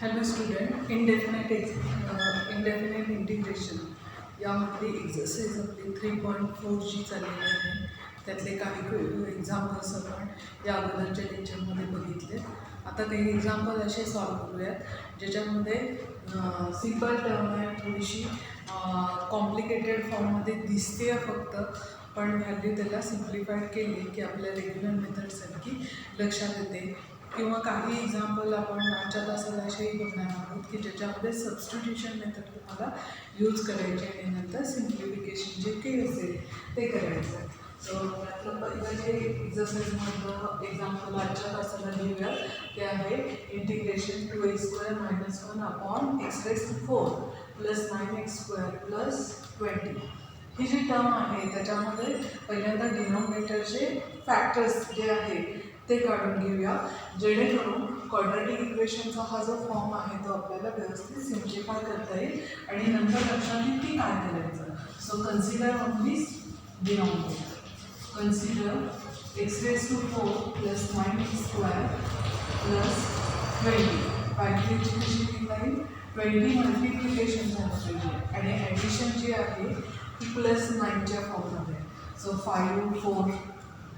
Hello student, indefinite integration यामधली exercise आपली 3.4 जी चाललेली आहे. त्यातले काही एक्झाम्पल्स आपण या अगोदरच्या लेक्चरमध्ये बघितले. आता काही एक्झाम्पल असे सॉल्व करूयात ज्याच्यामध्ये सिम्पल टर्म आहे, थोडीशी कॉम्प्लिकेटेड फॉर्ममध्ये दिसते आहे फक्त, पण व्हॅल्यू त्याला सिम्प्लिफाईड केली की आपल्या रेग्युलर मेथडसारखी लक्षात येते. किंवा काही एक्झाम्पल आपण आजच्या तासाला असेही बघणार आहोत की ज्याच्यामध्ये सबस्टिट्यूशन मेथड तुम्हाला यूज करायची आणि नंतर सिम्प्लिफिकेशन जे काही असेल ते करायचं. सो त्यातलं पहिलं जे एक्झरसाइजमधलं एक्झाम्पल आजच्या तासाला लिहूया ते आहे integration 2x² - 1 upon x⁴ plus 9x² plus 20. ही जी टर्म आहे त्याच्यामध्ये पहिल्यांदा डिनॉमिनेटरचे फॅक्टर्स जे आहे ते काढून घेऊया, जेणेकरून क्वाड्रॅटिक इक्वेशनचा हा जो फॉर्म आहे तो आपल्याला व्यवस्थित सिम्प्लिफाय करता येईल आणि नंतर लक्षात येईल की काय करायचं. So consider only denominator. Consider x⁴ plus 9x² plus 20. पाहिजे कशी लिहिता येईल, 20 मल्टिप्लिकेशन झालं पाहिजे आणि ॲडिशन जी आहे ती प्लस 9च्या फॉर्ममध्ये. सो 5 4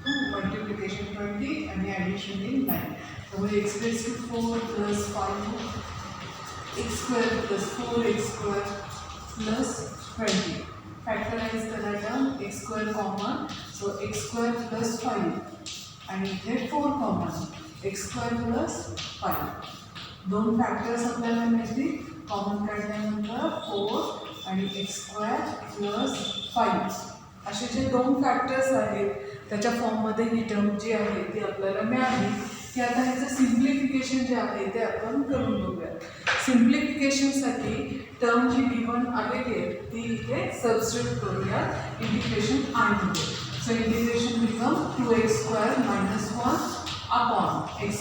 मल्टिप्लिकेशन 20 आणि ॲडिशन इन 9. त्यामुळे x⁴ plus 5x² plus 4x² plus 20. Factorise करायचं x² common, so x² plus 5 आणि इथे 4 कॉमन, x² प्लस 5. दोन फॅक्टर्स आपल्याला मिळतील. कॉमन काढल्यानंतर 4 आणि x² प्लस 5 असे जे दोन फॅक्टर्स आहेत त्याच्या फॉर्ममध्ये ही टर्म जी आहे ती आपल्याला मिळाली की आता ह्याचं सिम्प्लिफिकेशन जे आहे ते आपण करून बघूया. सिम्प्लिफिकेशनसाठी टर्म जी v1 आलेली आहे ती इथे सबस्टिट्यूट करूया इंटिग्रेशन आयमध्ये. So integration become 2x² - 1 upon x⁴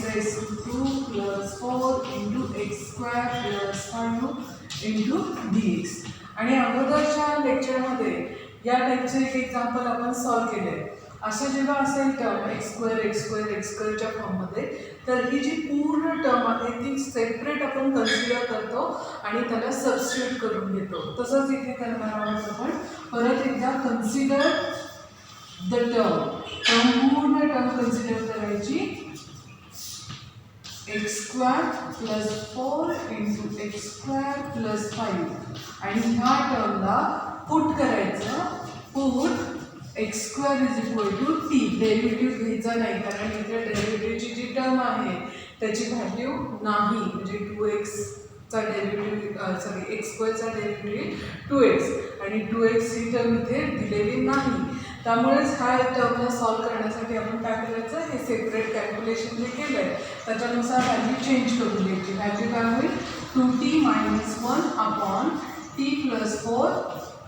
plus 4 into x² plus 5 into dx. आणि अगोदरच्या लेक्चरमध्ये या टाईपचे एक एक्झाम्पल आपण सॉल्व केले. असं जेव्हा असेल टर्म x²च्या फॉर्ममध्ये, तर ही जी पूर्ण टर्म आहे ती सेपरेट आपण कन्सिडर करतो आणि त्याला सबस्टिट्यूट करून घेतो. तसंच इथे करणार आहोत आपण. परत एकदा कन्सिडर द पूर्ण टर्म कन्सिडर करायची. x² plus 4 into x² plus 5 आणि ह्या टर्मला पुट करायचं. Put x² = t. डेरिव्हेटिव्ह घ्यायचा नाही कारण इथे डेरिव्हेटिव्हची जी टर्म आहे त्याची व्हॅल्यू नाही, म्हणजे 2xचा डेरिव्हेटिव्ह x² चा डेरिव्हेटिव्ह 2x आणि 2x ही टर्म इथे दिलेली नाही. त्यामुळेच ह्या टर्मला सॉल्व करण्यासाठी आपण काय करायचं, हे सेपरेट कॅल्क्युलेशन जे केलं आहे त्याच्यानुसार व्हॅल्यू चेंज करून घ्यायची. व्हॅल्यू काय होईल, 2t - 1 upon t plus 4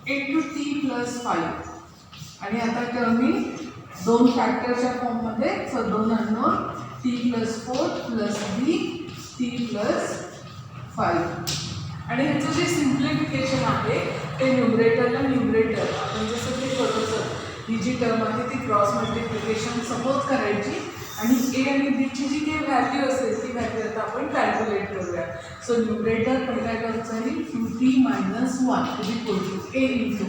into t plus 5. आणि आता टर्म मी दोन फॅक्टरच्या फॉर्ममध्ये, सो दोन unknown t plus 4 plus b t plus 5. आणि ह्याचं जे सिम्प्लिफिकेशन आहे ते न्यूमरेटरला न्यूमरेटर आपण जसं ते करतो, ही जी टर्म आहे ती क्रॉस मल्टिप्लिकेशन सपोज करायची आणि a आणि b ची जी काही व्हॅल्यू असेल ती व्हॅल्यू आता आपण कॅल्क्युलेट करूया. सो न्यूमरेटर पहिल्या टर्मचं आहे 2t - 1 a इंटू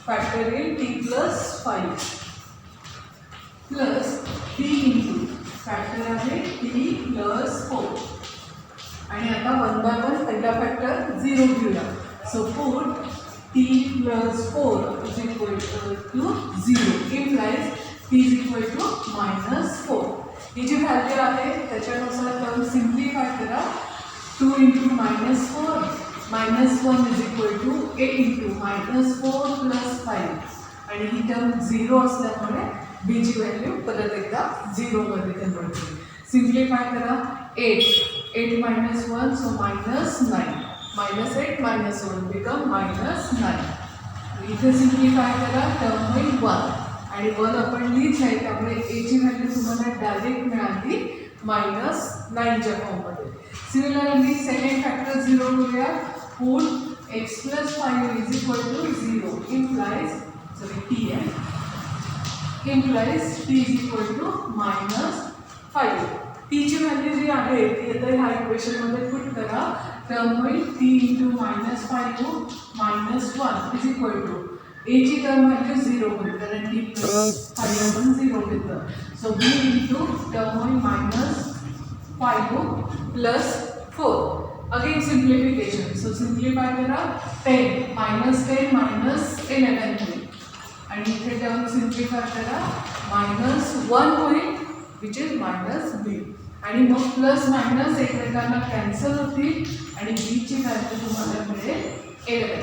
फॅक्टर येईल t plus 5 plus t into factor आहे t प्लस 4. आणि आता 1 बाय 1 पहिला फॅक्टर 0 घेऊया. So put t plus 4 = 0 implies t = -4. ही जी व्हॅल्यू आहे त्याच्यानुसार टर्म सिम्प्लिफाय करा. 2 इंटू -4 -1 = a इंटू -4 प्लस 5 आणि ही टर्म 0 असल्यामुळे b ची व्हॅल्यू परत एकदा 0 मध्ये कन्वर्ट होईल. सिम्प्लिफाय करा. 8 - 1 सो -9 -8 -1 बिकम -9. इथे सिम्प्लिफाय करा, टर्म होईल 1 आणि 1 आपण लिहित नाही त्यामुळे a ची व्हॅल्यू तुम्हाला डायरेक्ट मिळाली -9च्या फॉर्ममध्ये. सिमिलरली सेकंड फॅक्टर 0 करूया. Put x plus 5 = 0 implies t = -5. टीची व्हॅल्यू जी आहे ती आता ह्या इक्वेशनमध्ये पुट करा. टर्म होईल t into -5u-1 is equal to एची टर्म व्हॅल्यू 0 होईल कारण टी प्लस 5 आपण 0 घेतलं. सो बी इंटू टर्म होईल -5u plus 4. Again simplification. So simplify करा. 10 -10 -11 होईल आणि इथे टर्म सिम्प्लिफाय करा. -1 होईल विच इज -b आणि मग प्लस मायनस एकमेकांना कॅन्सल होतील आणि बीची व्हॅल्यू तुम्हाला मिळेल 11.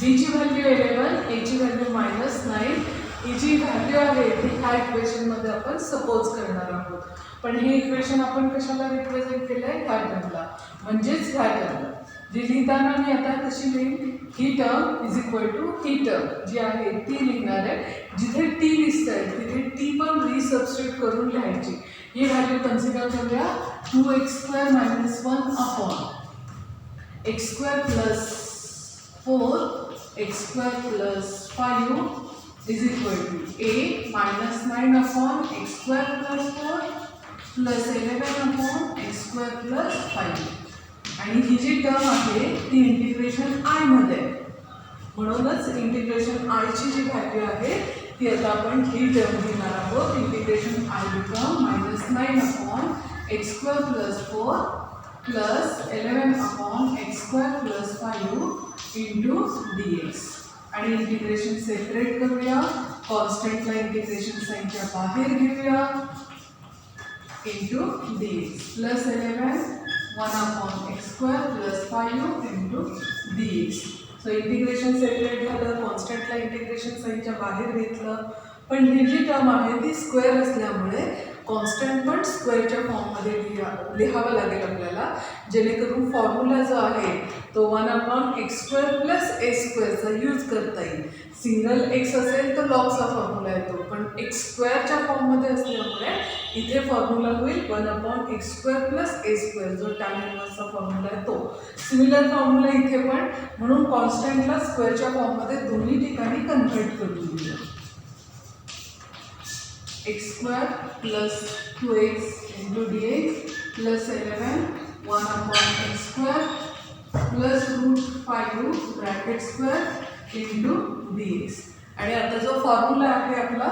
बीची व्हॅल्यू 11, एची व्हॅल्यू -9. एची व्हॅल्यू आहे ती ह्या इक्वेशनमध्ये आपण सपोज करणार आहोत. पण हे इक्वेशन आपण कशाला रिप्रेझेंट केलं आहे? ह्या टर्मला, म्हणजेच ह्या टर्मला. जी लिहिताना मी आता कशी लिहीन? ही टर्म इज इक्वल टू ही टर्म जी आहे ती लिहिणार आहे. जिथे टी दिसत आहे तिथे टी पण रिसबस्टिट्यूट करून लिहायची. ही व्हॅल्यू कन्सिडर करूया. 2x² - 1 x² plus 4 x² plus 5 is equal to a -9 x² plus 4 plus 11 x² plus 5. आणि ही जी टर्म आहे ती इंटिग्रेशन आय मध्ये आहे. म्हणूनच इंटिग्रेशन आयची जी व्हॅल्यू आहे ती आता आपण ही टर्म घेणार आहोत. Integration I become -9 x² plus 4 plus 11 x² plus 5 into dx. आणि इंटिग्रेशन सेपरेट करूया. कॉन्स्टंटला इंटिग्रेशन साईनच्या बाहेर घेऊया into dx plus 11 1/x² plus 5 into dx. So integration separate झालं. कॉन्स्टंटला इंटिग्रेशन साईनच्या बाहेर घेतलं. पण ही जी टर्म आहे ती स्क्वेअर असल्यामुळे कॉन्स्टंट पण स्क्वेअरच्या फॉर्ममध्ये लिहावं लागेल आपल्याला, जेणेकरून फॉर्म्युला जो आहे तो 1/x² प्लस a² यूज करता येईल. सिंगल एक्स असेल तर लॉगचा फॉर्म्युला येतो, पण x²च्या फॉर्ममध्ये असल्यामुळे इथे फॉर्म्युला होईल 1/x² प्लस a², जो टॅन इन्व्हर्सचा फॉर्म्युला आहे तो. सिमिलर फॉर्म्युला इथे पण, म्हणून कॉन्स्टंटला स्क्वेअरच्या फॉर्ममध्ये दोन्ही ठिकाणी कन्व्हर्ट करून घेऊया. x² plus 2x into dx plus 11 1/x² plus √5 bracket square into dx. आणि आता जो फॉर्म्युला आहे आपला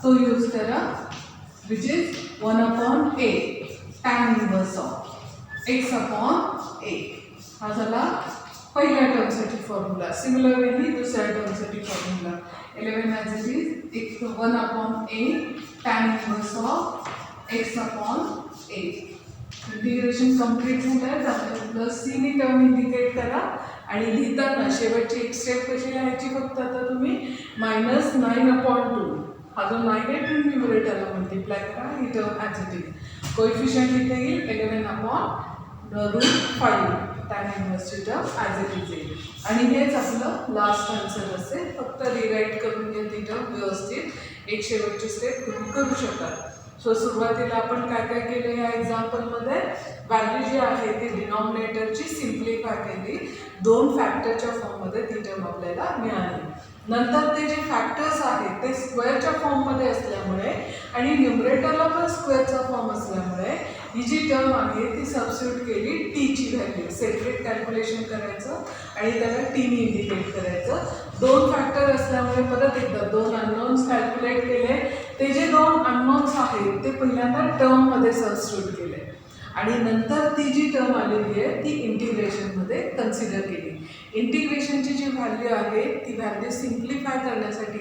तो यूज करा, which is 1/a tan inverse of x/a. हा झाला पहिल्या टर्मसाठी फॉर्म्युला. सिमिलर वेली दुसऱ्या टर्मसाठी formula 11 as it is 1/a tan inverse of x/a. Integration complete झालं आहे. त्यामध्ये प्लस सीनी टर्म इंडिकेट करा आणि लिहिताना शेवटची एक स्टेप कशी लिहायची फक्त आता तुम्ही -9/2 हा जो 9 आहे तो न्यूमरेटरला मल्टिप्लाय करा. ही term as it is. Coefficient इथे येईल 11/√5 टॅन इन्व्हर्सची टर्म ॲज इट इज येईल. आणि हेच आपलं लास्ट आन्सर असेल. फक्त रिराईट करून घ्या ती टर्म व्यवस्थित. एक शेवटची स्टेप तुम्ही करू शकाल. सो सुरुवातीला आपण काय काय केलं या एक्झाम्पलमध्ये? व्हॅल्यू जी आहे ती डिनॉमिनेटरची सिम्प्लिफाय केली. 2 फॅक्टरच्या फॉर्ममध्ये ती टर्म आपल्याला मिळाली. नंतर ते जे फॅक्टर्स आहेत ते स्क्वेअरच्या फॉर्ममध्ये असल्यामुळे आणि न्यूमरेटरला पण स्क्वेअरचा फॉर्म असल्यामुळे ही जी टर्म आहे ती सबस्टिट्यूट केली टीची व्हॅल्यू. सेपरेट कॅल्क्युलेशन करायचं आणि त्याला टीने इंडिकेट करायचं. 2 फॅक्टर असल्यामुळे परत एकदा 2 अननोन्स कॅल्क्युलेट केले. ते जे 2 अननोन्स आहेत ते पहिल्यांदा टर्ममध्ये सबस्टिट्यूट केले आणि नंतर ती जी टर्म आलेली आहे ती इंटिग्रेशनमध्ये कन्सिडर केली. इंटिग्रेशनची जी व्हॅल्यू आहे ती व्हॅल्यू सिम्प्लिफाय करण्यासाठी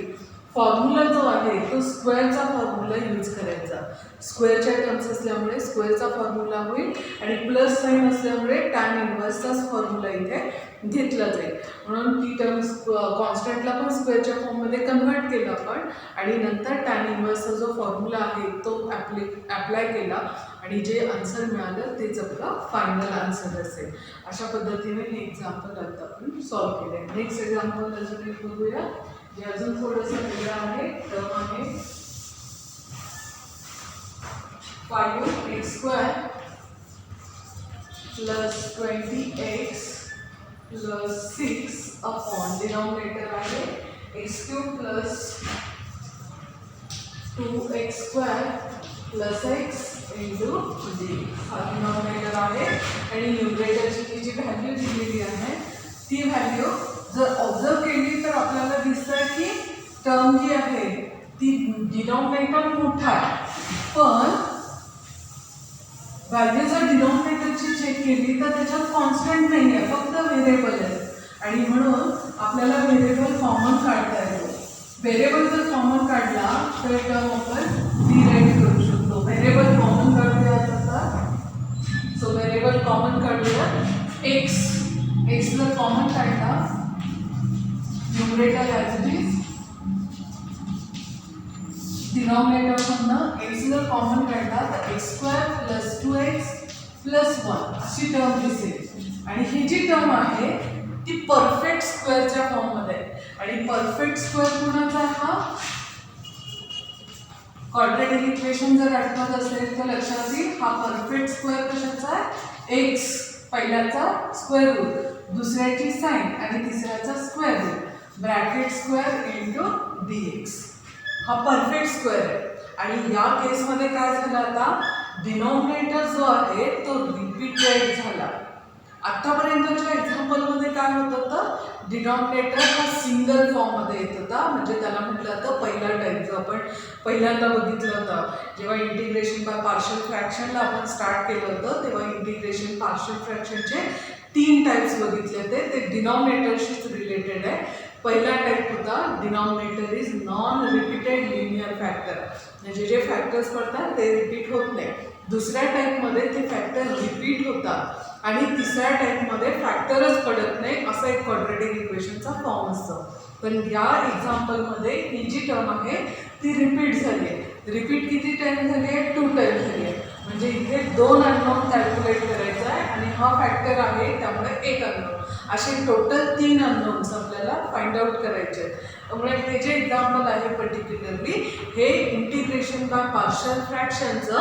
फॉर्म्युला जो आहे तो स्क्वेअरचा फॉर्म्युला यूज करायचा. स्क्वेअरच्या टर्म्स असल्यामुळे स्क्वेअरचा फॉर्म्युला होईल आणि प्लस साईन असल्यामुळे टॅन इन्व्हर्सचाच फॉर्म्युला इथे घेतला जाईल. म्हणून ती टर्म्स कॉन्स्टंटला पण स्क्वेअरच्या फॉर्ममध्ये कन्व्हर्ट केलं आपण आणि नंतर टॅन इन्व्हर्सचा जो फॉर्म्युला आहे तो ॲप्लाय केला आणि जे आन्सर मिळालं तेच आपलं फायनल आन्सर असेल. अशा पद्धतीने हे एक्झाम्पल आता आपण सॉल्व्ह केलं आहे. नेक्स्ट एक्झाम्पल अजून एक बघूया. हे अजून थोडंसं वेगळं आहे. टर्म आहे 5x² plus 20x plus 6 denominator आहे x³ plus 2x² plus x into D हा डिनॉमिनेटर आहे आणि न्यूमरेटरची जी व्हॅल्यू दिलेली आहे ती व्हॅल्यू जर ऑब्झर्व केली तर आपल्याला दिसतं की टर्म जी आहे ती डिनॉमिनेटर मोठा आहे पण व्हॅल्यू जर डिनॉमिनेटरची चेक केली तर त्याच्यात कॉन्स्टंट नाही आहे फक्त व्हेरिएबल आहे आणि म्हणून आपल्याला व्हेरिएबल कॉमन काढता येतो. व्हेरिएबल जर कॉमन काढला तर टर्म आपण डिराईव्ह करू शकतो. व्हेरिएबल कॉमन काढूया आता. सो व्हेरिएबल कॉमन काढूया एक्स. एक्स जर कॉमन काढला numerator as it is denominator मधनं एक्स जर कॉमन काढला तर x square plus 2x plus 1 अशी टर्म दिसेल आणि ही जी टर्म आहे ती परफेक्ट स्क्वेअरच्या फॉर्ममध्ये आहे आणि परफेक्ट स्क्वेअर कुणाचा हा क्वाड्रॅटिक इक्वेशन जर आठवत असेल तर लक्षात येईल हा परफेक्ट स्क्वेअर कशाचा आहे एक्स पहिल्याचा स्क्वेअर रूट दुसऱ्याची साइन आणि तिसऱ्याचा square root bracket square into dx हा परफेक्ट स्क्वेअर आहे आणि या केसमध्ये काय झालं आता डिनॉमिनेटर जो आहे तो रिपीटेड झाला. आतापर्यंतच्या एक्झाम्पलमध्ये काय होत होतं डिनॉमिनेटर हा सिंगल फॉर्ममध्ये येत होता म्हणजे त्याला म्हटलं जातं पहिला टाईप जो आपण पहिल्यांदा बघितलं होतं जेव्हा इंटिग्रेशन बाय पार्शियल फ्रॅक्शनला आपण स्टार्ट केलं होतं तेव्हा इंटिग्रेशन पार्शियल फ्रॅक्शनचे 3 टाईप्स बघितले होते ते डिनॉमिनेटरशीच रिलेटेड आहे. पहिला टाईप होता denominator is non repeated linear factor म्हणजे जे फॅक्टर्स पडतात ते रिपीट होत नाही. दुसऱ्या टाईपमध्ये ते फॅक्टर रिपीट होतात आणि तिसऱ्या टाईपमध्ये फॅक्टरच पडत नाही असा एक क्वाड्रॅटिक इक्वेशनचा फॉर्म असतो. पण या एक्झाम्पलमध्ये ही जी टर्म आहे ती रिपीट झाली आहे. रिपीट किती टाईम झाली आहे 2 टाईम झाली आहे म्हणजे इथे 2 अननोन कॅल्क्युलेट करायचं आहे आणि हा फॅक्टर आहे त्यामुळे 1 अननोन असे टोटल 3 अननोन्स आपल्याला फाइंड आउट करायचे आहेत. त्यामुळे हे जे एक्झाम्पल आहे पर्टिक्युलरली हे इंटिग्रेशन बाय पार्शियल फ्रॅक्शनचं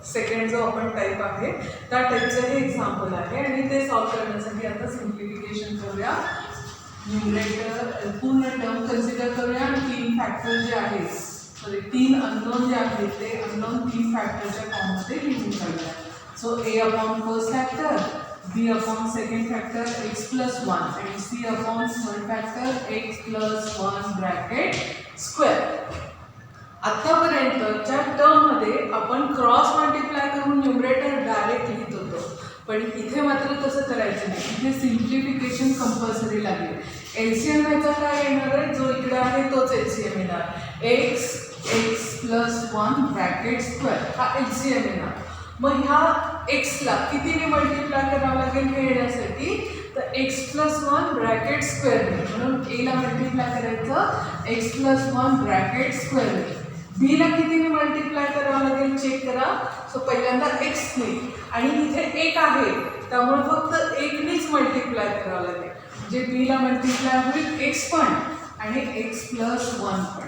सेकंड जो आपण टाईप आहे त्या टाईपचं हे एक्झाम्पल आहे आणि ते सॉल्व करण्यासाठी आता सिम्प्लिफिकेशन करूया. न्यूमरेटर पूर्ण टर्म कन्सिडर करूया आणि 3 फॅक्टर जे आहेत 3 अननोन जे आहेत ते अननोन 3 फॅक्टरच्या फॉर्ममध्ये लिहून काढूया. So A upon first factor b upon second factor x plus 1 आणि c upon third factor x plus 1 bracket square. आतापर्यंतच्या टर्ममध्ये आपण क्रॉस मल्टिप्लाय करून न्यूमरेटर डायरेक्ट लिहित होतो पण इथे मात्र तसं करायचं नाही. इथे सिम्प्लिफिकेशन कंपल्सरी लागेल. एलसीएम ह्याचा काय येणार आहे जो इकडे आहे तोच एलसीएम येणार x प्लस 1 ब्रॅकेट स्क्वेअर हा एलसीएम येणार. मग ह्या एक्सला कितीने मल्टिप्लाय करावं लागेल हे येण्यासाठी तर x प्लस 1 ब्रॅकेट स्क्वेअर म्हणून एला मल्टिप्लाय करायचं x प्लस 1 ब्रॅकेट स्क्वेअर. बीला कितीने मल्टिप्लाय करावं लागेल चेक करा. सो पहिल्यांदा एक्सने आणि इथे 1 आहे त्यामुळे फक्त 1नेच मल्टिप्लाय करावं लागेल म्हणजे बीला मल्टिप्लाय होईल x पण आणि x प्लस 1 पण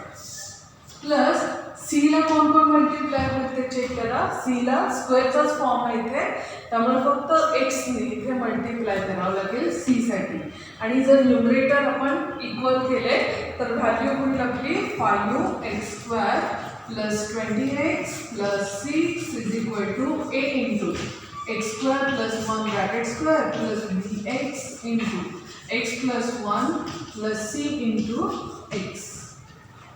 प्लस सीला कोण कोण मल्टिप्लाय होईल ते चेक करा. सीला स्क्वेअरचाच फॉर्म आहे इथे त्यामुळे फक्त एक्सने इथे मल्टिप्लाय करावं लागेल सीसाठी आणि जर न्यूमरेटर आपण इक्वल केले तर व्हॅल्यू होईल आपली 5x² plus 20x plus 6 is equal to a into x² plus 1 bracket square plus bx into x plus 1 plus c into x.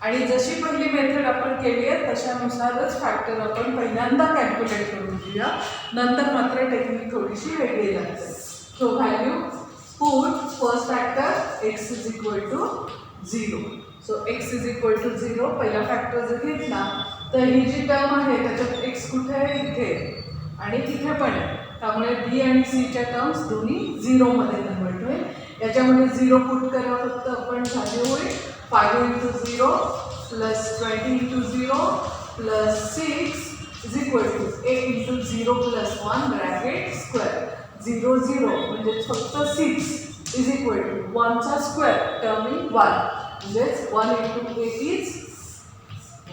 आणि जशी पहिली मेथड आपण केली आहे तशानुसारच फॅक्टर आपण पहिल्यांदा कॅल्क्युलेट करून घेऊया नंतर मात्र टेक्निक थोडीशी वेगळी लागते. So value put first factor x is equal to 0. So x is equal to 0 पहिला फॅक्टर जर घेतला तर ही जी टर्म आहे त्याच्यात x कुठे आहे इथे आणि तिथे पण आहे त्यामुळे b आणि c च्या टर्म्स दोन्ही 0 मध्ये कन्वर्ट होईल. याच्यामध्ये 0 पुट करा फक्त आपण व्हॅल्यू होईल 5 into 0 plus 20 into 0 plus 6 is equal to a into 0 plus 1 bracket square 0 0 म्हणजे फक्त 6 is equal to 1 चा स्क्वेअर टर्मिंग 1 म्हणजे 1 into 8 is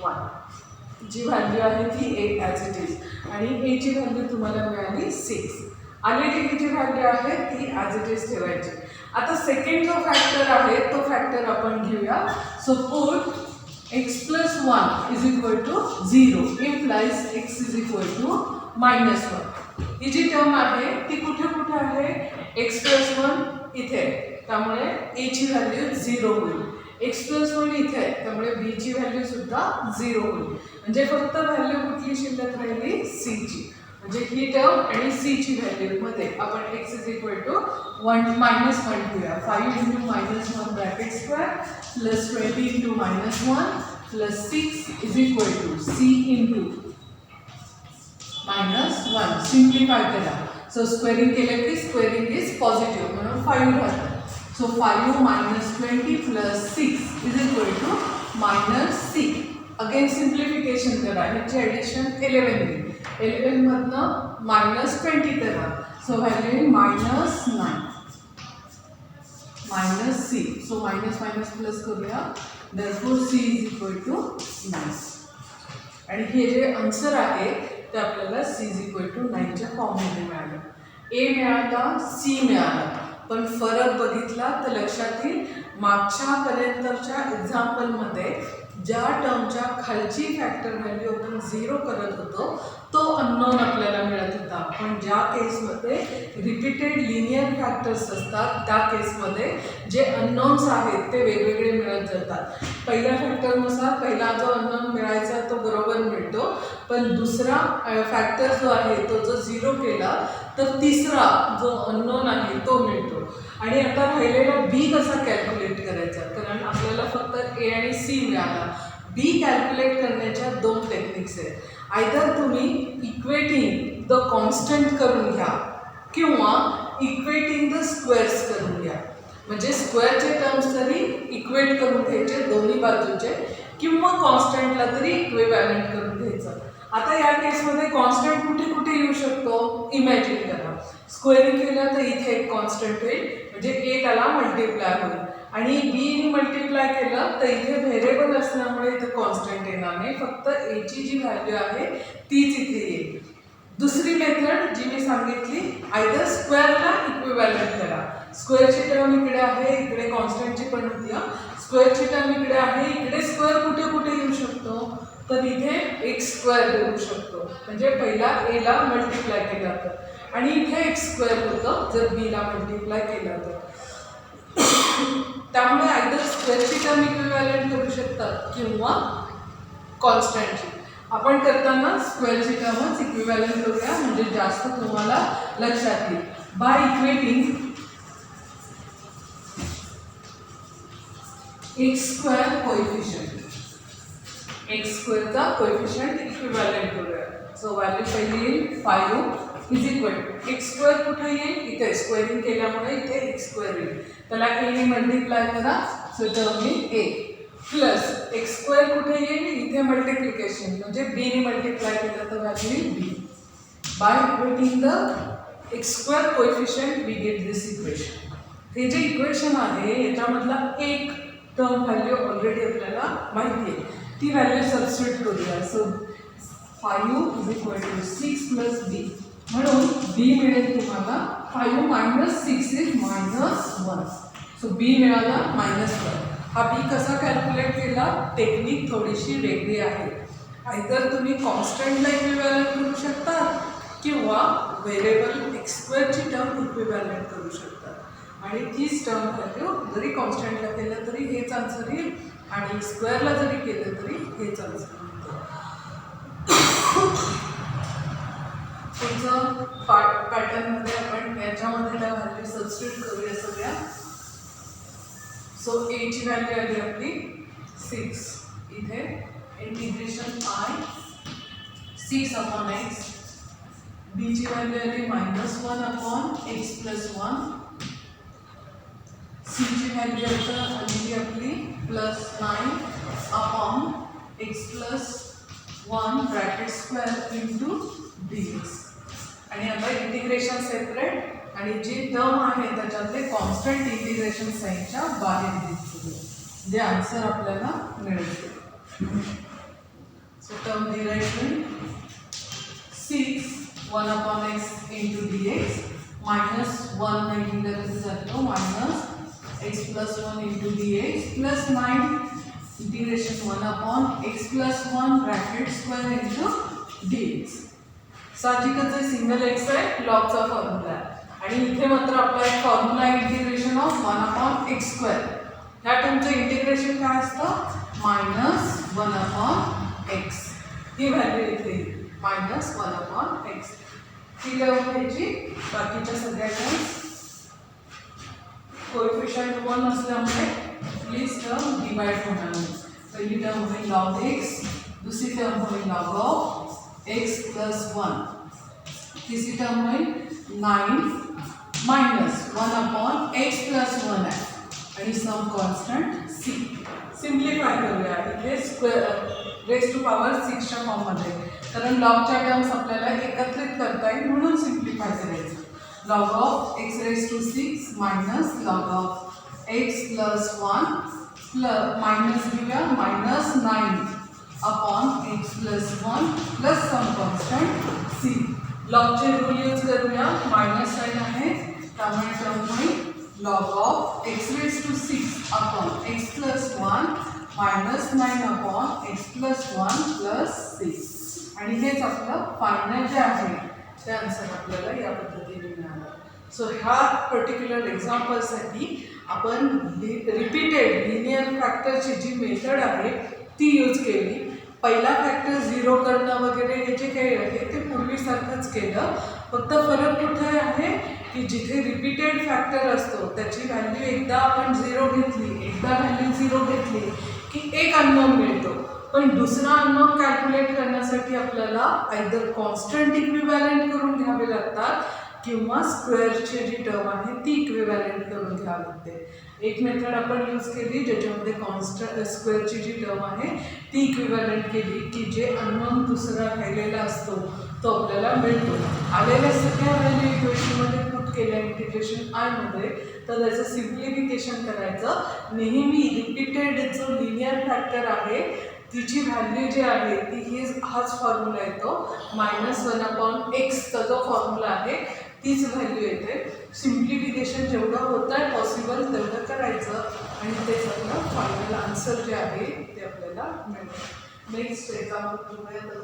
1. जी व्हॅल्यू आहे ती 8 ॲज इट इज आणि a ची व्हॅल्यू तुम्हाला मिळाली 6. आलेली जी व्हॅल्यू आहे ती ॲज इट इज ठेवायची. आता सेकंड जो फॅक्टर आहे तो फॅक्टर आपण घेऊया. So put x plus 1 is equal to 0 implies x is equal to minus 1. ही जी टर्म आहे ती कुठे कुठे आहे x plus 1 इथे त्यामुळे a ची व्हॅल्यू 0 होईल. x plus 1 इथे आहे त्यामुळे b ची व्हॅल्यू सुद्धा 0 होईल. म्हणजे फक्त व्हॅल्यू कुठली शिल्लक राहिली c ची. म्हणजे ही टर्म आणि c ची व्हॅल्यू मध्ये आपण x is equal to 1 minus 1 घेऊया. 5 into minus 1 bracket square plus 20 into minus 1 plus 6 is equal to c into minus 1. Simplify करा. So squaring केलं की squaring is positive म्हणून 5 राहतं. So 5 minus 20 plus 6 is equal to minus 6. Again simplification करा. ह्याची addition 11 येईल. 11 मधनं minus 20 करा. So value in minus 9. Minus c. So minus minus plus करूया. Therefore c is equal to 9. आणि हे जे आन्सर आहे ते आपल्याला c is equal to 9 च्या फॉर्ममध्ये मिळालं. a मिळाला, c मिळाला. पण फरक बघितला तर लक्षात येईल मागच्या पर्यंतच्या एक्झाम्पलमध्ये ज्या टर्मच्या खालची फॅक्टर व्हॅल्यू आपण 0 करत होतो तो अननोन आपल्याला मिळत होता. पण ज्या केसमध्ये रिपीटेड लिनियर फॅक्टर्स असतात त्या केसमध्ये जे अननोन्स आहेत ते वेगवेगळे मिळत जातात. पहिल्या फॅक्टरनुसार पहिला जो अननोन मिळायचा तो बरोबर मिळतो, पण दुसरा फॅक्टर जो आहे तो जो 0 केला तर तिसरा जो अननोन आहे तो मिळतो. आणि आता राहिलेला बी कसा कॅल्क्युलेट करायचा, कारण आपल्याला फक्त ए आणि सी मिळाला. बी कॅल्क्युलेट करण्याच्या 2 टेक्निक्स आहेत. आयदर तुम्ही इक्वेटिंग द कॉन्स्टंट करून घ्या किंवा इक्वेटिंग द स्क्वेअर्स करून घ्या. म्हणजे स्क्वेअरचे टर्म्स तरी इक्वेट करून घ्यायचे दोन्ही बाजूचे किंवा कॉन्स्टंटला तरी इक्विव्हॅलंट करून घ्यायचं. आता या केसमध्ये कॉन्स्टंट कुठे कुठे येऊ शकतो इमॅजिन करा. स्क्वेअरिंग केलं तर इथे एक कॉन्स्टंट होईल म्हणजे ए त्याला मल्टिप्लाय होईल आणि बीने मल्टिप्लाय केलं तर इथे व्हेरिएबल असल्यामुळे इथे कॉन्स्टंट येणार नाही, फक्त ए ची जी व्हॅल्यू आहे तीच इथे येईल. दुसरी मेथड जी मी सांगितली आयदर स्क्वेअरला इक्विव्हॅलंट करा. स्क्वेअरची टर्म इकडे आहे, इकडे कॉन्स्टंटची पण होती. स्क्वेअरची टर्म इकडे आहे, इकडे स्क्वेअर कुठे कुठे येऊ शकतो तर इथे एक्स स्क्वेअर येऊ शकतो म्हणजे पहिला एला मल्टिप्लाय केला तर आणि इथे एक्स स्क्वेअर होतं जर बीला मल्टिप्लाय केला तर. त्यामुळे आयदर स्क्वेअरची टर्म इक्विव्हॅलंट करू शकतात किंवा कॉन्स्टंटची. आपण करताना स्क्वेअरची टर्मच इक्विव्हॅलंट करूया म्हणजे जास्त तुम्हाला लक्षात येईल. By equating x square coefficient, x स्क्वेअरचा कोएफिशियंट इक्विव्हॅलंट करूया. सो व्हॅल्यू पहिली येईल 5 is equal to x square कुठे येईल इथे स्क्वेअरिंग केल्यामुळे इथे एक्स स्क्वेअर येईल त्याला एने मल्टिप्लाय करा. सो टर्म येईल ए प्लस एक्स स्क्वेअर कुठे येईल इथे मल्टिप्लिकेशन म्हणजे बीने मल्टिप्लाय केलं तर व्हॅल्यू येईल B. By equating the x square coefficient we get this equation. हे जे इक्वेशन आहे याच्यामधला एक टर्म व्हॅल्यू ऑलरेडी आपल्याला माहिती आहे ती व्हॅल्यू सबस्टिट्यूट करूया. So 5 is equal to 6 plus B म्हणून बी मिळेल तुम्हाला 5 मायनस 6 इज -1. सो बी मिळाला -1. हा बी कसा कॅल्क्युलेट केला टेक्निक थोडीशी वेगळी आहे. आयदर तुम्ही कॉन्स्टंटला इक्विव्हॅलंट करू शकता किंवा व्हेरिएबल एक्स स्क्वेअरची टर्म इक्विव्हॅलंट करू शकता आणि तीच टर्म व्हॅल्यू जरी कॉन्स्टंटला केलं तरी हेच आन्सर येईल आणि स्क्वेअरला जरी केलं तरी हेच आन्सर येईल. पुढचं पॅटर्नमध्ये आपण याच्यामध्ये त्या व्हॅल्यू सबस्टिट्यूट करूया सगळ्या. सो ए ची व्हॅल्यू आली आपली 6 इथे इंटिग्रेशन आय 6 अपॉन एक्स. बी ची व्हॅल्यू आली -1 अपॉन एक्स प्लस 1. सी ची व्हॅल्यू आता आलेली आपली +9 upon x plus 1 bracket square into d x. आणि आता इंटिग्रेशन सेपरेट आणि जे टर्म आहे त्याच्यातले कॉन्स्टंट इंटिग्रेशन साईनच्या बाहेर दिसतो जे आन्सर आपल्याला मिळते. So term derivation 6 1 upon x into d x -1 नाही जातो minus x plus 1 into d x plus 9 integration 1/x+1 bracket square into dx. साहजिकच आहे सिंगल एक्स आहे, लॉगचा फॉर्म्युला आहे. आणि इथे मात्र आपला एक फॉर्म्युला आहे इंटिग्रेशन ऑफ 1/x². ह्या टर्मचं इंटिग्रेशन काय असतं? -1/x. ही व्हॅल्यू इथे -1/x. ही टर्म घ्यायची, बाकीच्या सगळ्या टर्म्स कोएफिशियंट 1 असल्यामुळे प्लीज टर्म डिवाइड होणार नाही. पहिली टर्म होईल log x, दुसरी टर्म होईल log x+1, तिसरी टर्म होईल 9 -1/x+1 आहे आणि सम कॉन्स्टंट c. सिम्प्लिफाय करूया इथे रेज टू पॉवर 6 च्या फॉर्ममध्ये, कारण लॉगच्या टर्म्स आपल्याला एकत्रित करता येईल म्हणून सिम्प्लिफाय करायचं. log of x⁻⁶ minus log of x+1 minus घेऊया -9/x+1 प्लस सम कॉन्स्टंट c. लॉगचे रूल यूज करूया, मायनस साइन आहे त्यामुळे टर्म होईल log of x⁻⁶ x+1 -9/x+1 plus c. आणि हेच आपलं फायनल जे आहे ते आन्सर आपल्याला या पद्धतीने मिळालं. सो ह्या पर्टिक्युलर एक्झाम्पलसाठी आपण रिपीटेड लिनियर फॅक्टरची जी मेथड आहे ती यूज केली. पहिला फॅक्टर 0 करणं वगैरे हे जे काही आहे ते पूर्वीसारखंच केलं. फक्त फरक कुठे आहे की जिथे रिपीटेड फॅक्टर असतो त्याची व्हॅल्यू एकदा आपण 0 घेतली, एकदा व्हॅल्यू 0 घेतली की एक अननोन मिळतो. पण दुसरा अननोन कॅल्क्युलेट करण्यासाठी आपल्याला आयदर कॉन्स्टंट इक्विव्हॅलेंट करून घ्यावे लागतात किंवा स्क्वेअरची जी टर्म आहे ती इक्विव्हॅलेंट करून घ्यावी लागते. एक मेथड आपण यूज केली ज्याच्यामध्ये कॉन्स्टंट स्क्वेअरची जी टर्म आहे ती इक्विव्हॅलेंट केली की जे अननोन दुसरा राहिलेला असतो तो आपल्याला मिळतो. आलेल्या सगळ्या व्हॅल्यू इक्वेशनमध्ये पुट केल्या इंटिग्रेशन आयमध्ये, तर त्याचं सिम्प्लिफिकेशन करायचं. नेहमी रिपीटेड जो लिनियर फॅक्टर आहे तिची व्हॅल्यू जी आहे ती हाच फॉर्म्युला येतो, -1/x चा जो फॉर्म्युला आहे तीच व्हॅल्यू येते. सिम्प्लिफिकेशन जेवढं होतं आहे पॉसिबल तेवढं करायचं आणि तेच आपलं फायनल आन्सर जे आहे ते आपल्याला मिळतं. नेक्स्ट एक्झाम्पल बघूया. तर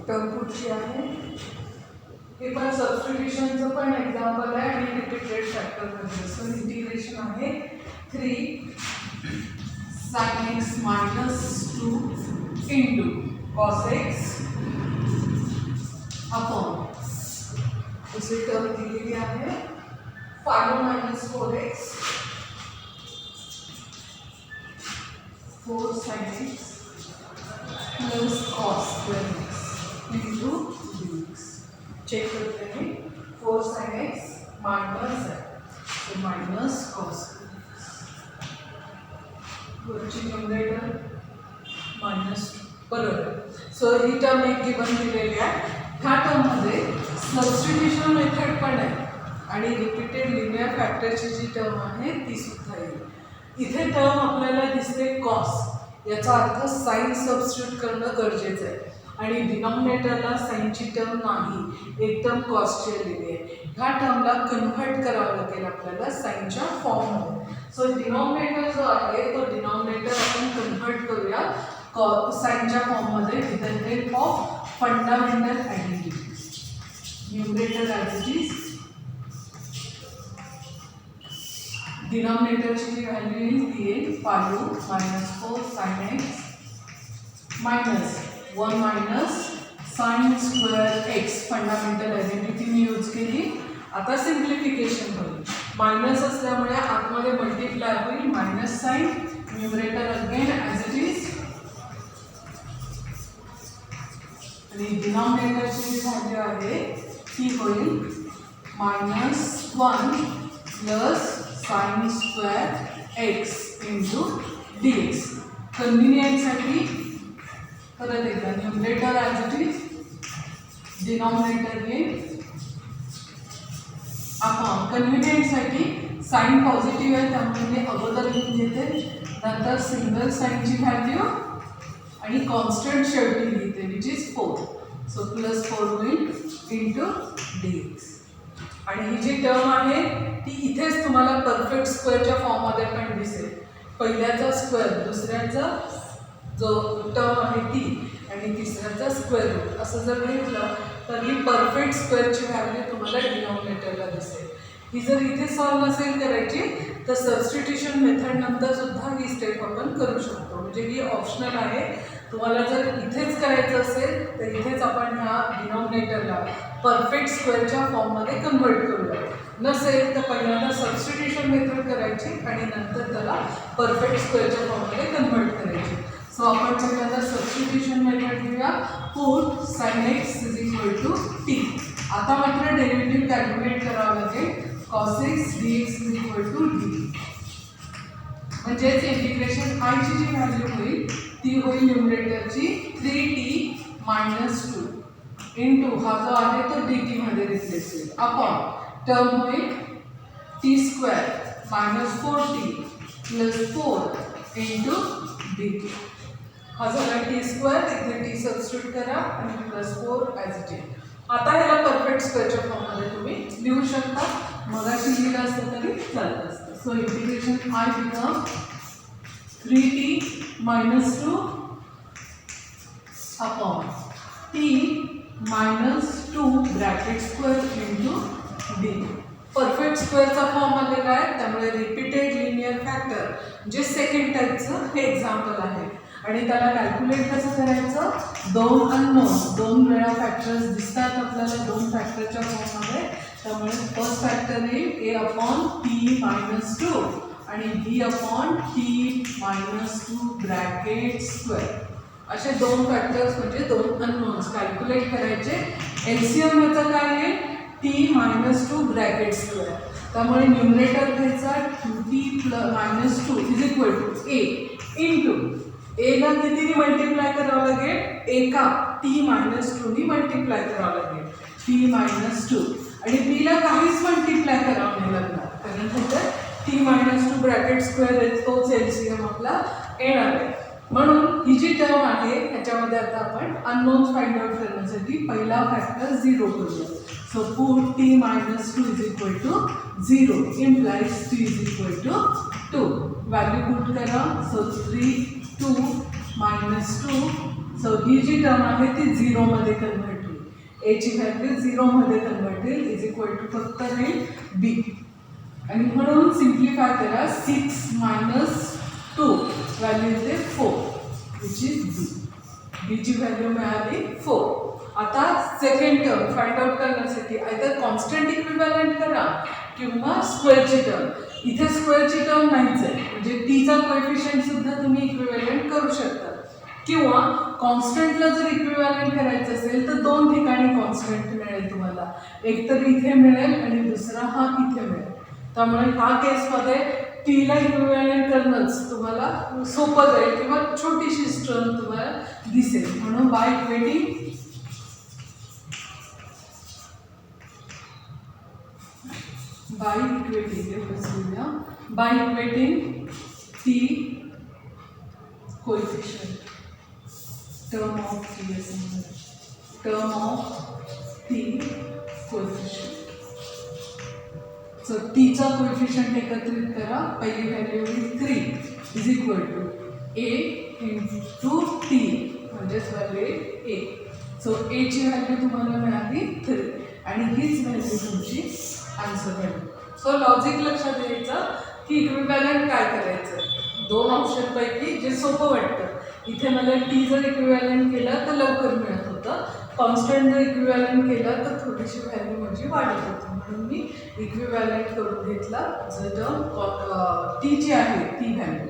टर्म पुढची आहे, हे पण सबस्टिट्यूशनचं पण एक्झाम्पल आहे आणि रिपीटेड फॅक्टरमध्ये. सो इंटिग्रेशन आहे 3 sin x -2 into cos x upon दुसरी टर्म दिलेली आहे 5 - 4x 4 sin x plus cos x into dx. Check करते हैं 4 sin x माइनस है तो माइनस cos वरची न्यूमरेटर -2 बरोबर. सो ही टर्म एक गिवन दिलेली आहे. ह्या टर्ममध्ये सबस्टिट्यूशन मेथड पण आहे आणि रिपीटेड लिनियर फॅक्टरची जी टर्म आहे ती सुद्धा येईल. इथे टर्म आपल्याला दिसते कॉस, याचा अर्थ साइन सबस्टिट्यूट करणं गरजेचं आहे आणि डिनॉमिनेटरला साइनची टर्म नाही, एक टर्म कॉसची आलेली आहे. ह्या टर्मला कन्व्हर्ट करावं लागेल आपल्याला साइनच्या फॉर्ममध्ये. सो डिनॉमिनेटर जो आहे तो डिनॉमिनेटर आपण कन्व्हर्ट करूया साइनच्या फॉर्ममध्ये with the help of fundamental identity. Numerator as it is, डिनॉमिनेटरची जी व्हॅल्यू येईल ती येईल 5 - 4 sin x minus 1 - sin square x. Fundamental identity मी यूज केली. आता सिम्प्लिफिकेशन होईल, मायनस असल्यामुळे आतमध्ये मल्टिप्लाय होईल minus sine, numerator again as it is आणि डिनॉमिनेटरची जी व्हॅल्यू आहे ती होईल -1 plus sin square x into dx. कन्व्हिनियन्ससाठी परत एकदा numerator as it is, denominator येईल अपॉन कन्व्हिनियन्ससाठी साईन पॉझिटिव्ह आहे त्यामुळे मी अगोदर लिहून घेते, नंतर सिंगल साईनची व्हॅल्यू आणि कॉन्स्टंट शेवटी लिहिते विच इज 4. सो +4 होईल इंटू dx. आणि ही जी टर्म आहे ती इथेच तुम्हाला परफेक्ट स्क्वेअरच्या फॉर्ममध्ये पण दिसेल. पहिल्याचा स्क्वेअर, दुसऱ्याचा जो टर्म आहे ती आणि तिसऱ्याचा स्क्वेअर रूट असं जर घेतलं तर ही परफेक्ट स्क्वेअरची व्हॅल्यू तुम्हाला डिनॉमिनेटरला दिसेल. ही जर इथे सॉल्व नसेल करायची तर सबस्टिट्यूशन मेथड नंतर सुद्धा ही स्टेप आपण करू शकतो. म्हणजे ही ऑप्शनल आहे. तुम्हाला जर इथेच करायचं असेल तर इथेच आपण ह्या डिनॉमिनेटरला परफेक्ट स्क्वेअरच्या फॉर्ममध्ये कन्वर्ट करूया. नसेल तर पहिल्यांदा सबस्टिट्यूशन मेथड करायची आणि नंतर त्याला परफेक्ट स्क्वेअरच्या फॉर्ममध्ये कन्वर्ट करायची. सो आपण पहिल्यांदा सबस्टिट्यूशन मेथड घेऊया. Put sin x = t. आता मात्र डेरिव्हेटिव्ह कॅल्क्युलेट करावं लागेल. cos x dx = d. म्हणजेच इंटिग्रेशन i ची जी व्हॅल्यू होईल ती होईल न्यूमरेटरची 3t - 2 इंटू हा जो आहे तो dt मध्ये रिप्लेस होईल अपॉन टर्म होईल t² - 4t + 4 इंटू dt. हा झाला t² इथे t सबस्टिट्यूट करा आणि +4 ॲज इट इज. आता ह्याला परफेक्ट स्क्वेअरच्या फॉर्ममध्ये तुम्ही लिहू शकता. मगाशी लिहिलं असतं तरी चालत असतं. So integration i become 3t - 2 upon t - 2 bracket square into d. Perfect स्क्वेअरचा फॉर्म आलेला आहे त्यामुळे रिपीटेड लिनियर फॅक्टर जे सेकंड टाईपचं हे एक्झाम्पल आहे. आणि त्याला कॅल्क्युलेट कसं करायचं, 2 अननोन 2 वेळा फॅक्टर्स दिसतात आपल्याला 2 फॅक्टरच्या फॉर्ममध्ये. त्यामुळे फर्स्ट फॅक्टर येईल a/t - 2 आणि b/t - 2 ब्रॅकेट स्क्वेअर. असे 2 फॅक्टर्स म्हणजे 2 अननोन्स कॅल्क्युलेट करायचे. एलसीएम याचं काय आहे t - 2 ब्रॅकेट स्क्वेअर. त्यामुळे न्यूमरेटर घ्यायचा 2t - 2 a इंटू एला कितीने मल्टिप्लाय करावं लागेल, एका t - 2 नी मल्टिप्लाय करावं लागेल t - 2 आणि बीला काहीच मल्टिप्लाय करावं नाही लागणार कारण त्याच्यात t - 2 ब्रॅकेट स्क्वेअर आहे तोच एलसीएम आपला येणार आहे. म्हणून ही जी टर्म आहे ह्याच्यामध्ये आता आपण अननोन्स फाइंड आउट करण्यासाठी पहिला फॅक्टर 0 करूया. So put t - 2 = 0 implies t = 2. Value put करा. सो 2 - 2. सो ही जी टर्म आहे ती 0 मध्ये कन्व्हर्ट होईल. a ची व्हॅल्यू 0 मध्ये कन्व्हर्ट होईल = फक्त राहील b. आणि म्हणून सिम्प्लिफाय करा. 6 - 2 व्हॅल्यू येते 4 विच इज b. b ची व्हॅल्यू मिळाली 4. आता सेकंड टर्म फाइंड आउट करण्यासाठी आयदर कॉन्स्टंट इक्विव्हॅलंट करा किंवा स्क्वेअरची टर्म. इथे स्क्वेअरची टर्म नाहीच आहे म्हणजे टीचा कोएफिशियंट सुद्धा तुम्ही इक्विव्हॅलंट करू शकता. किंवा कॉन्स्टंटला जर इक्विव्हॅलंट करायचं असेल तर 2 ठिकाणी कॉन्स्टंट मिळेल तुम्हाला. एक तर इथे मिळेल आणि दुसरा हा इथे मिळेल. त्यामुळे ह्या केसमध्ये टीला इक्विव्हॅलंट करणंच तुम्हाला सोपं जाईल किंवा छोटीशी टर्म तुम्हाला दिसेल. म्हणून by equating t coefficient term of t coefficient. So टीचा कोएफिशियंट एकत्रित करा. पहिली व्हॅल्यू होईल 3 = a इंटू t म्हणजेच व्हॅल्यू आहे a. सो a ची व्हॅल्यू तुम्हाला मिळाली 3 आणि हीच व्हॅल्यू तुमची आन्सर मिळेल. सो लॉजिक लक्षात द्यायचं की इक्विव्हॅलंट काय करायचं. 2 ऑप्शनपैकी जे सोपं वाटतं. इथे मला टी जर इक्विव्हॅलंट केलं तर लवकर मिळत होतं. कॉन्स्टंट जर इक्विव्हॅलंट केलं तर थोडीशी व्हॅल्यू माझी वाढत होती. म्हणून मी इक्विव्हॅलंट करून घेतला जर टर्म टीची आहे ती व्हॅल्यू.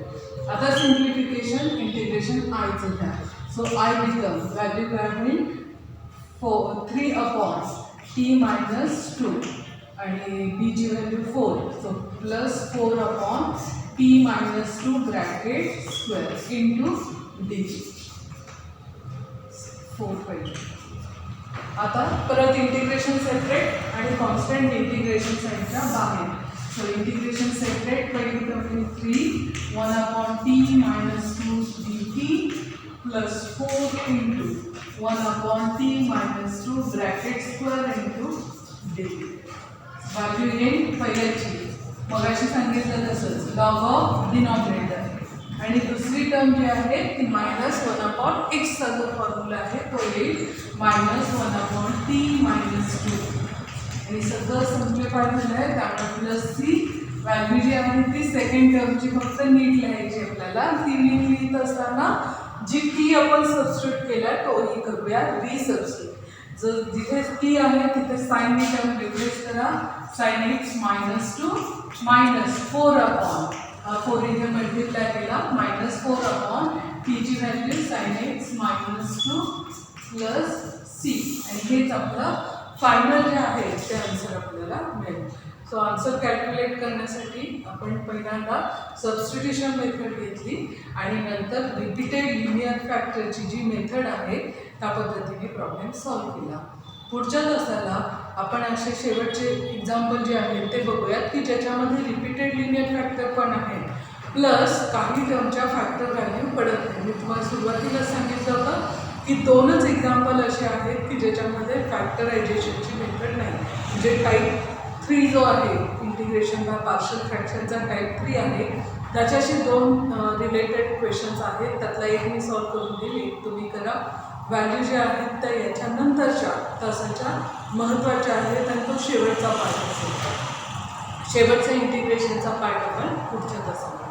आता सिम्प्लिफिकेशन इंटिग्रेशन आयचं घ्या. सो आय बिकम व्हॅल्यू काय होईल 3/t - 2 आणि b ची value 4. So +4/t - 2 bracket square into d 4 पाहिजे. आता परत इंटिग्रेशन सेपरेट आणि कॉन्स्टंट इंटिग्रेशन साईडच्या बाहेर. So integration separate by root of 3, 1 upon t minus 2 dt plus 4 into 1 upon t minus 2 bracket square into dt. Value येईल पहिल्याची मगाशी सांगितलं तसंच लॉग ऑफ डिनॉमिनेटर आणि दुसरी टर्म जी आहे ती मायनस 1 अपॉन एक्सचा जो फॉर्म्युला आहे तो येईल मायनस 1 अपॉन टी मायनस 2 आणि सगळं सिम्प्लिफाय झालं आहे त्यामुळे प्लस सी व्हॅल्यू जी आहे ती सेकंड टर्मची फक्त नीट लिहायची आपल्याला ती नीट लिहित असताना जी टी आपण सबस्टिट्यूट केला तोही करूया रिसबस्टिट्यूट जर जिथे टी आहे तिथे साइन नी टर्म रिप्लेस करा sine x minus 2 minus 4 upon 4 इथे मल्टिप्लाय केला मायनस 4 अपॉन टीची value sine x minus 2 plus c आणि हेच आपलं फायनल जे आहे ते आन्सर आपल्याला मिळेल. सो आन्सर कॅल्क्युलेट करण्यासाठी आपण पहिल्यांदा सबस्टिट्यूशन मेथड घेतली आणि नंतर रिपीटेड लिनियर फॅक्टरची जी मेथड आहे त्या पद्धतीने प्रॉब्लेम सॉल्व्ह केला. पुढच्या तासाला आपण असे शेवटचे एक्झाम्पल जे आहेत ते बघूयात की ज्याच्यामध्ये रिपीटेड लिनियर फॅक्टर पण आहे प्लस काही टर्मच्या फॅक्टर व्हॅल्यू पडत नाही. मी तुम्हाला सुरुवातीला सांगितलं होतं की दोनच एक्झाम्पल असे आहेत की ज्याच्यामध्ये फॅक्टरायझेशनची मेथड नाही म्हणजे टाईप 3 जो आहे इंटिग्रेशन बाय पार्शियल फ्रॅक्शनचा टाईप 3 आहे त्याच्याशी दोन रिलेटेड क्वेश्चन्स आहेत त्यातला एक मी सॉल्व्ह करून देईल एक तुम्ही करा. व्हॅल्यू ज्या आहेत त्या याच्यानंतरच्या तासाच्या महत्त्वाच्या आहेत आणि तो शेवटचा पार्ट असेल शेवटचा इंटिग्रेशनचा पार्ट आपण पुढच्या तासाला